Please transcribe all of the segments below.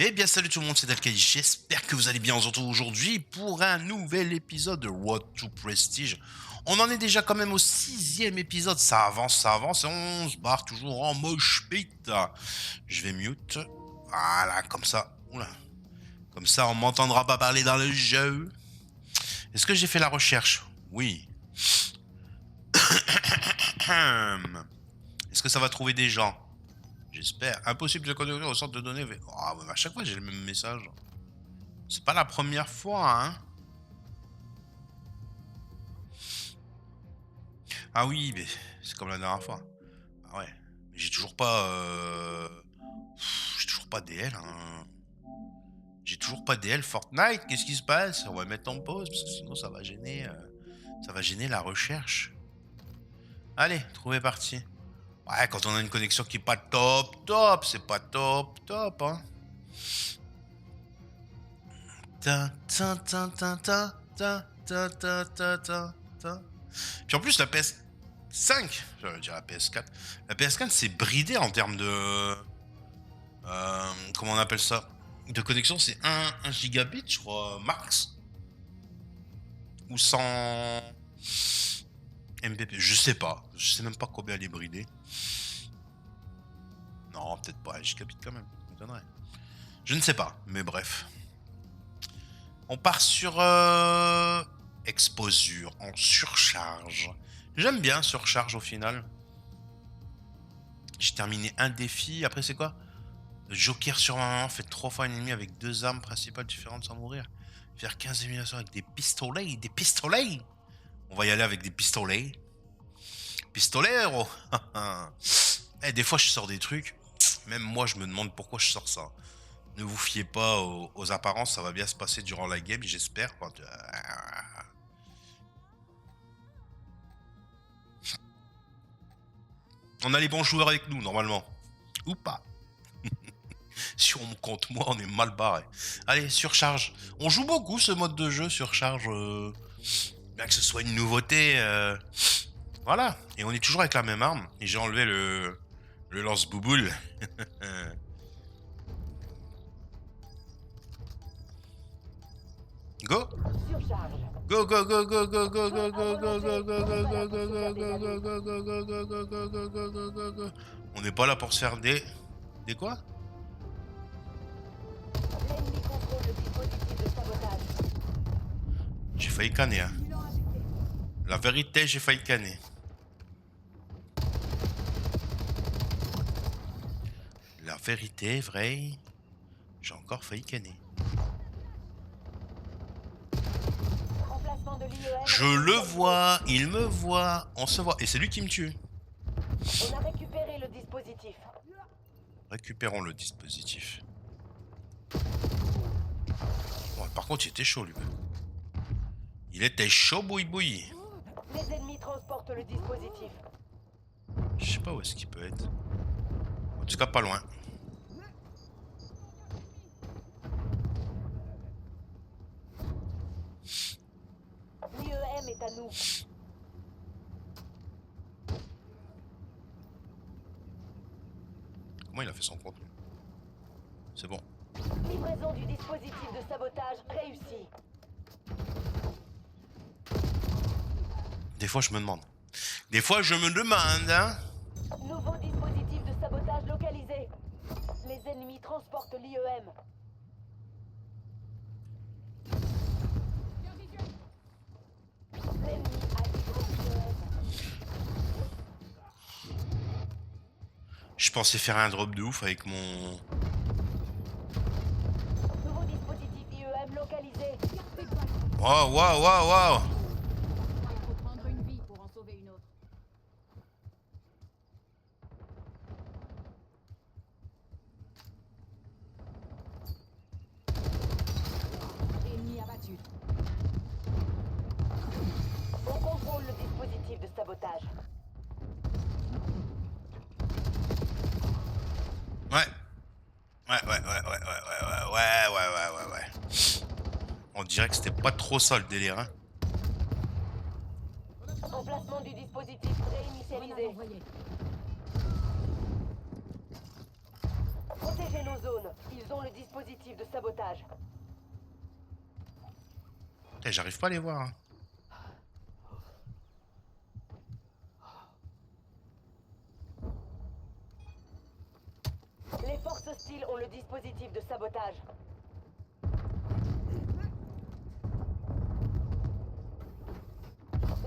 Eh bien salut tout le monde, c'est Dalkai, j'espère que vous allez bien. On se retrouve aujourd'hui pour un nouvel épisode de Road to Prestige. On en est déjà quand même au 6e épisode, ça avance et on se barre toujours en moche pit. Je vais mute, voilà, comme ça, oula. Comme ça on m'entendra pas parler dans le jeu. Est-ce que j'ai fait la recherche? Oui. Est-ce que ça va trouver des gens? J'espère. Impossible de connecter au centre de données. Ah, à chaque fois j'ai le même message. C'est pas la première fois, hein. Ah oui, mais c'est comme la dernière fois. Ah ouais. Mais j'ai toujours pas... J'ai toujours pas DL, hein. J'ai toujours pas DL Fortnite. Qu'est-ce qui se passe? On va mettre en pause, parce que sinon ça va gêner... Ça va gêner la recherche. Allez, trouver parti. Ouais, quand on a une connexion qui est pas top, c'est pas top, hein. Ta ta ta ta ta ta ta ta ta ta ta. Puis en plus la PS5, j'allais dire la PS4. La PS4 c'est bridé en termes de comment on appelle ça? De connexion, c'est 1 gigabit, je crois, max. Ou 100 Mbps, je sais pas. Je sais même pas combien elle est bridée. Non, peut-être pas 1 gigabit quand même, ça m'étonnerait. Je ne sais pas, mais bref. On part sur exposure en surcharge. J'aime bien surcharge au final. J'ai terminé un défi. Après, c'est quoi? Joker sur ma main fait 3 fois un ennemi avec 2 armes principales différentes sans mourir. Faire 15 éliminations avec des pistolets. Des pistolets! On va y aller avec des pistolets. Pistolero! Eh, des fois, je sors des trucs. Même moi, je me demande pourquoi je sors ça. Ne vous fiez pas aux apparences, ça va bien se passer durant la game, j'espère. On a les bons joueurs avec nous, normalement. Ou pas. Si on me compte moi, on est mal barré. Allez, surcharge. On joue beaucoup ce mode de jeu, surcharge. Bien que ce soit une nouveauté. Voilà. Et on est toujours avec la même arme. Et j'ai enlevé le lance-bouboule. Go! Go go go go go go go go go go go go go go go go go go go. On n'est pas là pour se faire des quoi? J'ai failli canner, hein. La vérité, j'ai failli canner. La vérité, vrai, j'ai encore failli canner. Je le vois, il me voit, on se voit. Et c'est lui qui me tue. On a récupéré le dispositif. Récupérons le dispositif. Bon, par contre, il était chaud, lui. Il était chaud, boui. Les ennemis transportent le dispositif. Je sais pas où est-ce qu'il peut être. En tout cas, pas loin. L'IEM est à nous. Comment il a fait son contenu? C'est bon. Livraison du dispositif de sabotage réussie. Des fois, je me demande. Hein. Nouveau dispositif de sabotage localisé. Les ennemis transportent l'IEM. L'ennemi a livré l'IEM. Je pensais faire un drop de ouf avec mon... Nouveau dispositif IEM localisé. Wow. Il faut prendre une vie pour en sauver une autre. Ennemi abattu. On contrôle le dispositif de sabotage. Ouais. Ouais. On dirait que c'était pas trop ça le délire, hein. Emplacement du dispositif réinitialisé. Protégez nos zones. Ils ont le dispositif. dispositif de sabotage. Putain, j'arrive pas à les voir. Hein. Les forces hostiles ont le dispositif de sabotage.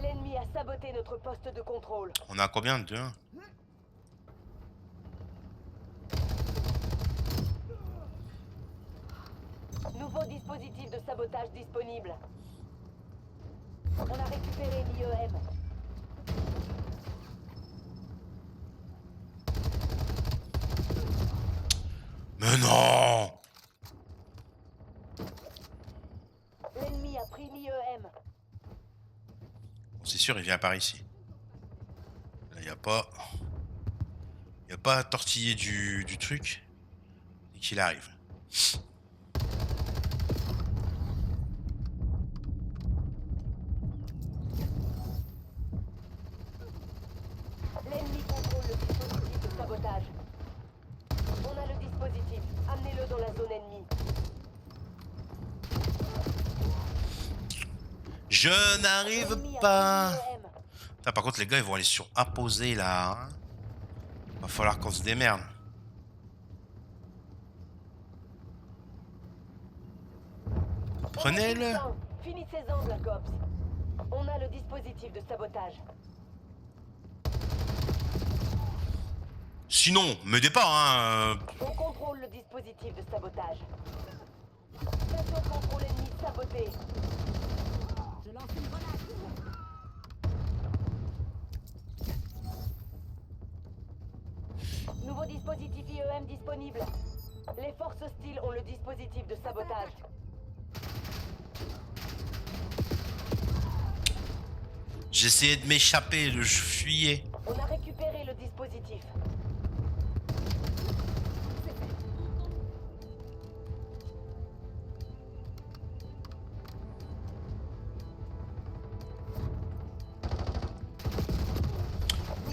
L'ennemi a saboté notre poste de contrôle. On a combien de 2? Nouveau dispositif de sabotage disponible. On a récupéré l'IEM. Mais non! L'ennemi a pris l'IEM. Bon, c'est sûr, il vient par ici. Là, il n'y a pas... Il n'y a pas à tortiller du truc. Et qu'il arrive. L'ennemi contrôle le dispositif de sabotage. On a le dispositif. Amenez-le dans la zone ennemie. Je n'arrive L'ennemi a pas. pris l'IEM. Putain, par contre, les gars, ils vont aller sur apposer là. Hein. Va falloir qu'on se démerde. Prenez-le. Finissez-en, Black Ops. On a le dispositif de sabotage. Sinon, m'aidez pas, hein. On contrôle le dispositif de sabotage. Station de contrôle ennemi sabotée. Je lance une grenade. Nouveau dispositif IEM disponible. Les forces hostiles ont le dispositif de sabotage. J'essayais de m'échapper, je fuyais. On a récupéré le dispositif.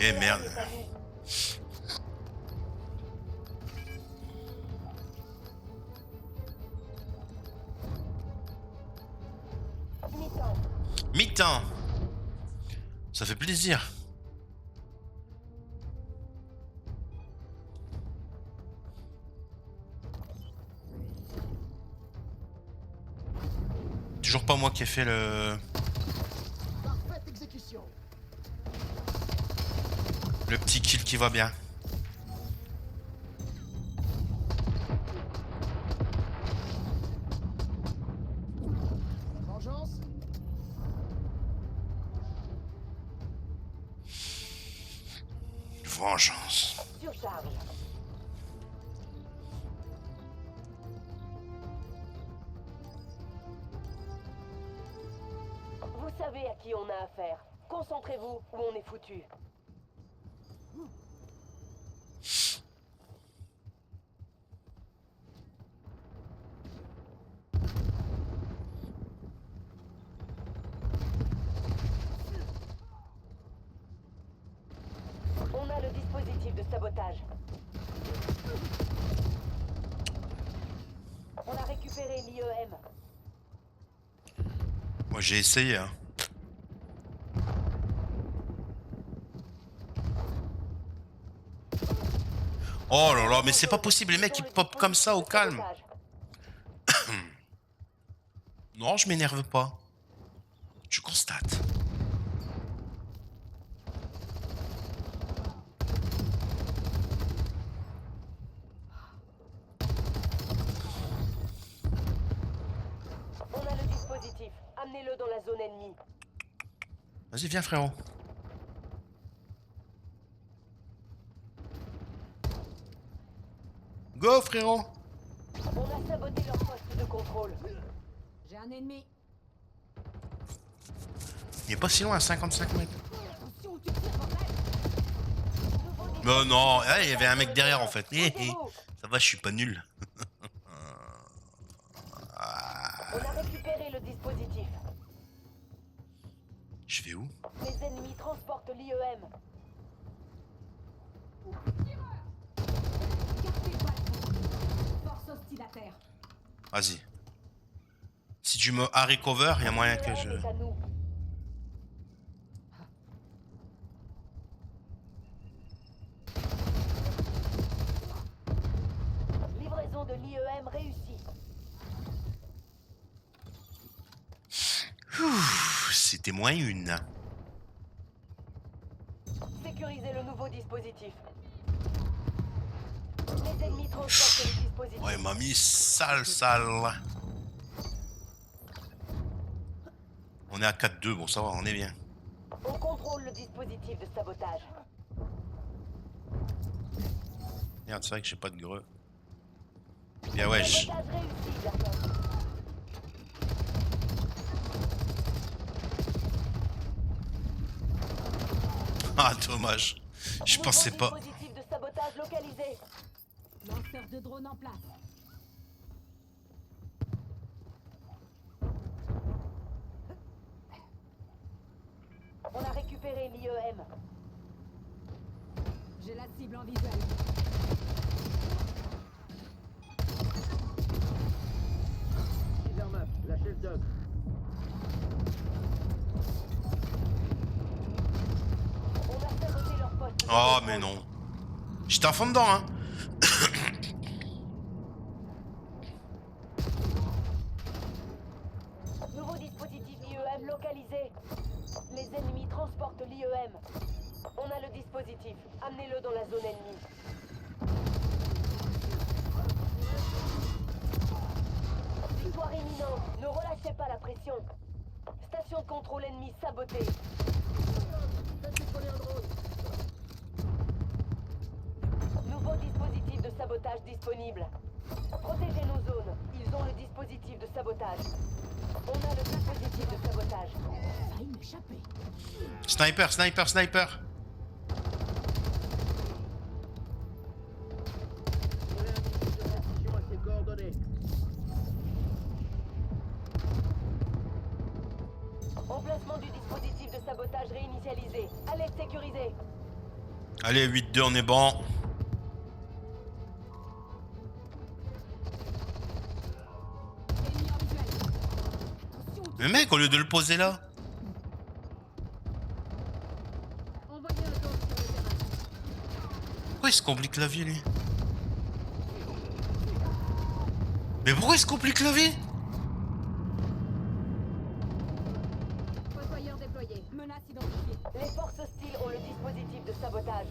Eh merde. Mi-temps. Mi-temps. Ça fait plaisir. Toujours pas moi qui ai fait Parfaite exécution. le petit kill qui va bien. Vengeance. Vengeance. Surcharge. Vous savez à qui on a affaire. Concentrez-vous ou on est foutu. On a le dispositif de sabotage. On a récupéré l'IEM. Moi j'ai essayé. Hein. Oh là là, mais c'est pas possible, les mecs ils pop comme ça au calme. Non, je m'énerve pas. Je constate. On a le dispositif. Amenez-le dans la zone ennemie. Vas-y, viens frérot. Go frérot. On a saboté leur poste de contrôle. J'ai un ennemi. Il est pas si loin à 55 mètres. Attention où tu tires, bordel. Non, non, ah, il y avait un mec derrière en fait. Hé, hé. Posez-vous. Ça va, je suis pas nul. On a récupéré le dispositif. Je vais où? Les ennemis transportent l'IEM. Gardez le ballon. Force hostile à terre. Vas-y. Si tu me harry cover, il y a moyen que je... L'IEM est à nous. Livraison de l'IEM réussie. Ouh, c'était moins une. Sécurisez le nouveau dispositif. Les ennemis transportent le dispositif. Ouais, il m'a mis sale. On est à 4-2, bon ça va, on est bien. On contrôle le dispositif de sabotage. Merde, c'est vrai que j'ai pas de greu. Bien ouais, Sabotage réussi, Jacob. Ah, dommage. Je Nouveau pensais pas. dispositif de sabotage localisé. Lanceur de drone en place. On a récupéré l'IEM. J'ai la cible en visuel. Cybermap, lâchez le doc. On a saboté leur poste. de Oh, contrôle. mais non. J'étais à fond dedans, hein. Nouveau dispositif IEM localisé. Les ennemis transportent l'IEM. On a le dispositif. Amenez-le dans la zone ennemie. Victoire imminente. Ne relâchez pas la pression. Station de contrôle ennemie sabotée. Nouveau dispositif de sabotage disponible. Protégez nos zones. Ils ont le dispositif de sabotage. On a le dispositif de sabotage. Failli m'échapper. Sniper. Réaction à ses coordonnées. Emplacement du dispositif de sabotage réinitialisé. Alerte sécurisée. Allez, 8-2, on est bon. Ennemi en visuel. Attention, Mais mec, au lieu de le poser là. envoyez un drone sur le terrain. Pourquoi il se complique la vie, lui? Mais pourquoi il se complique la vie? Fossoyeur déployé. Menace identifiée. Les forces hostiles ont le dispositif de sabotage.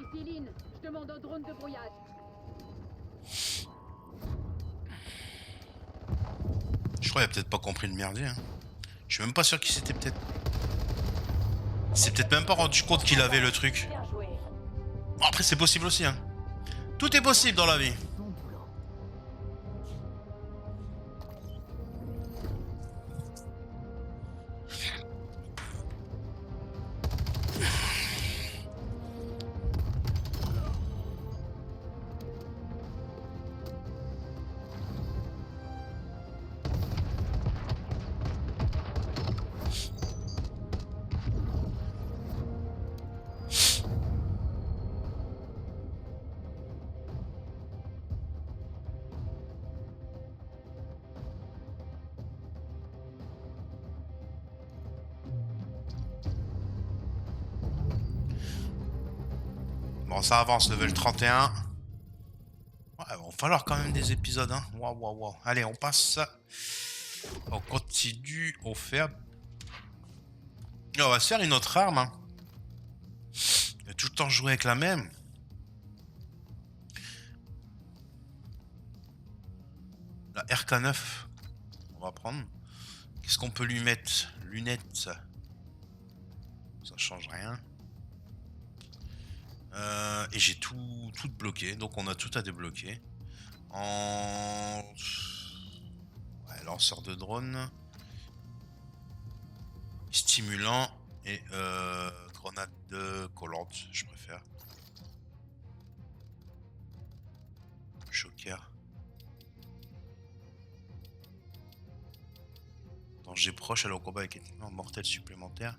Ici Lynn, je demande un drone de brouillage. Je crois qu'il a peut-être pas compris le merdier. Hein. Je suis même pas sûr qu'il s'était peut-être... Il s'est peut-être même pas rendu compte qu'il avait le truc. Bien joué. Bon, après, c'est possible aussi, hein. Tout est possible dans la vie. Bon boulot. Bon, ça avance, level 31. Ouais, il va falloir quand même des épisodes, hein. Waouh. Allez, on passe. On continue, on fait... Et on va se faire une autre arme, hein. Il a tout le temps joué avec la même. La RK9. On va prendre. Qu'est-ce qu'on peut lui mettre? Lunettes. Ça change rien. Et j'ai tout bloqué. Donc on a tout à débloquer. Ouais, lanceur de drone. Stimulant. Et grenade collante, je préfère. Joker. Danger proche, aller au combat avec équipement mortel supplémentaire.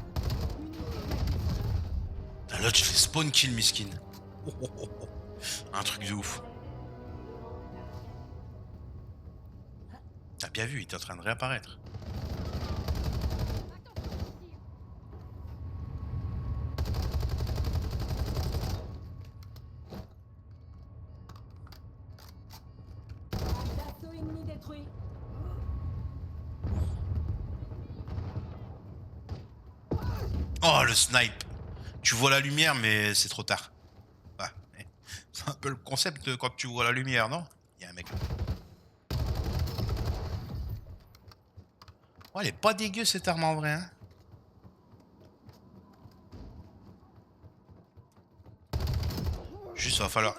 Là, tu fais spawn kill, miskin. Oh, oh, oh, oh. Un truc de ouf. T'as bien vu, il est en train de réapparaître. D'assaut ennemi détruit. Oh, le snipe. Tu vois la lumière, mais c'est trop tard. Ouais. C'est un peu le concept quand tu vois la lumière, non? Il y a un mec là. Oh, elle est pas dégueu cette arme en vrai, hein. Juste va falloir...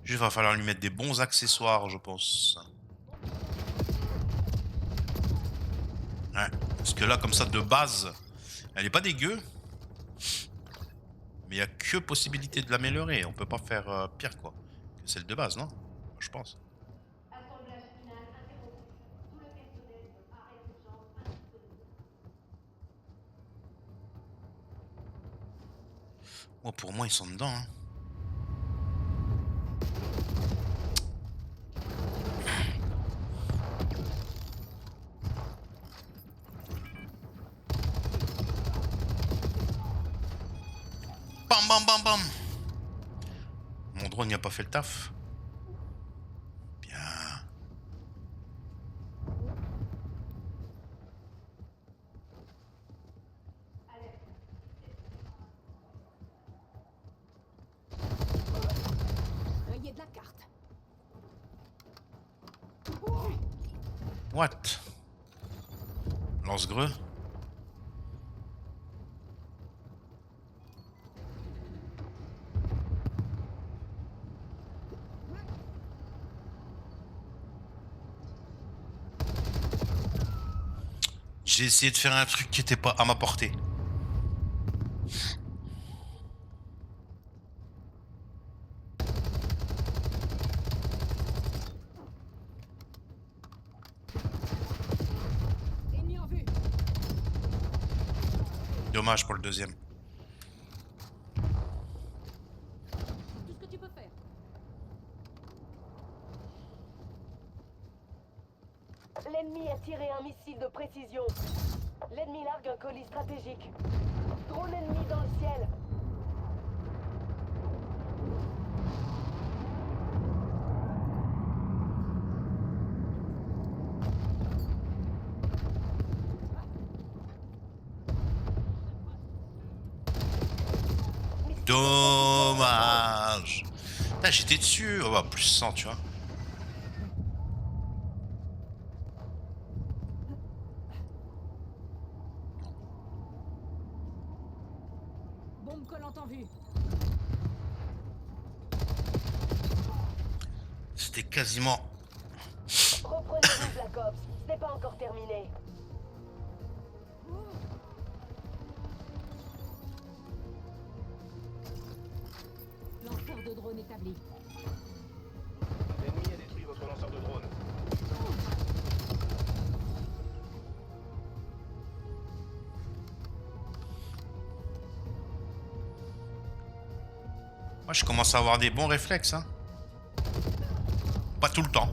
Juste va falloir lui mettre des bons accessoires, je pense. Ouais. Parce que là, comme ça, de base, elle est pas dégueu. Mais il y a que possibilité de l'améliorer. On peut pas faire pire, quoi. Que celle de base, non? Je pense. Moi, pour moi, ils sont dedans, hein. Bam, bam, bam, bam. Mon drone n'y a pas fait le taf. Bien. Rayé de la carte. What? Lance-greux. J'ai essayé de faire un truc qui était pas à ma portée. Ennemi en vue. Dommage pour le deuxième. Tout ce que tu peux faire. L'ennemi a tiré un missile de précision. L'ennemi largue un colis stratégique. Drone ennemi dans le ciel. Dommage. Putain, j'étais dessus. Oh, bah, plus 100, tu vois. Bombe collante en vue. C'était quasiment... Reprenez-vous, Black Ops. Ce n'est pas encore terminé. Lanceur de drone établi. L'ennemi a détruit votre lanceur de drone. Moi, je commence à avoir des bons réflexes, hein. Pas tout le temps.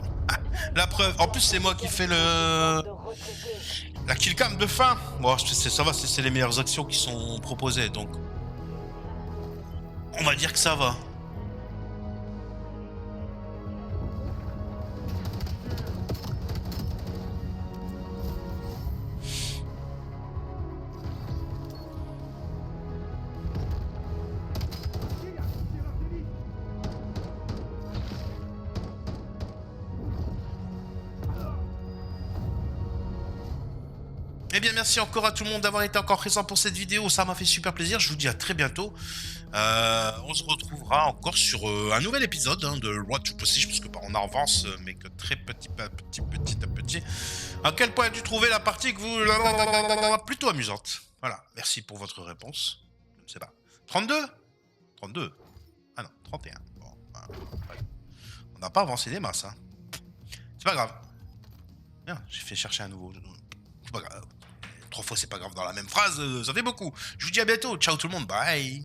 La preuve. En plus, c'est moi qui fais le... De retraiter. La killcam de fin. Bon, ça va, c'est les meilleures actions qui sont proposées, donc... On va dire que ça va. Eh bien, merci encore à tout le monde d'avoir été encore présent pour cette vidéo. Ça m'a fait super plaisir. Je vous dis à très bientôt. On se retrouvera encore sur un nouvel épisode hein, de Road to Prestige, parce que on avance, mais que très petit à petit. À quel point as-tu trouvé la partie que vous... plutôt amusante? Voilà, merci pour votre réponse. Je ne sais pas. 32? 32? Ah non, 31. Bon, bah, ouais. On n'a pas avancé des masses. Hein. C'est pas grave. Bien, j'ai fait chercher un nouveau... C'est pas grave. Trop fois c'est pas grave dans la même phrase, ça fait beaucoup. Je vous dis à bientôt, ciao tout le monde, bye.